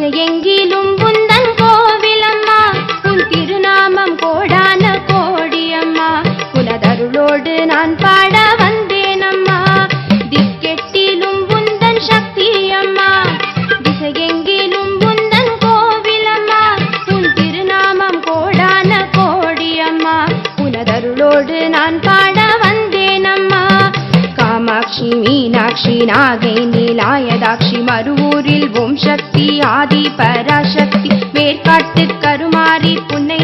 திசையெங்கிலும் உந்தன் கோவிலம்மா, உன் திருநாமம் கோடான கோடியம்மா, உனதருளோடு நான் பாட வந்தேனம்மா. திக்கெட்டிலும் உந்தன் சக்தியம்மா, திசையெங்கிலும் உந்தன் கோவிலம்மா, உன் திருநாமம் கோடான கோடியம்மா, உனதருளோடு நான் பாட வந்தேனம்மா. காமாட்சி மீனாட்சி நாகை நீலாயதாட்சி மருவூரில் ஓம் சக்தி ஆதி பராசக்தி மேற்காட்டு கருமாரி புன்னை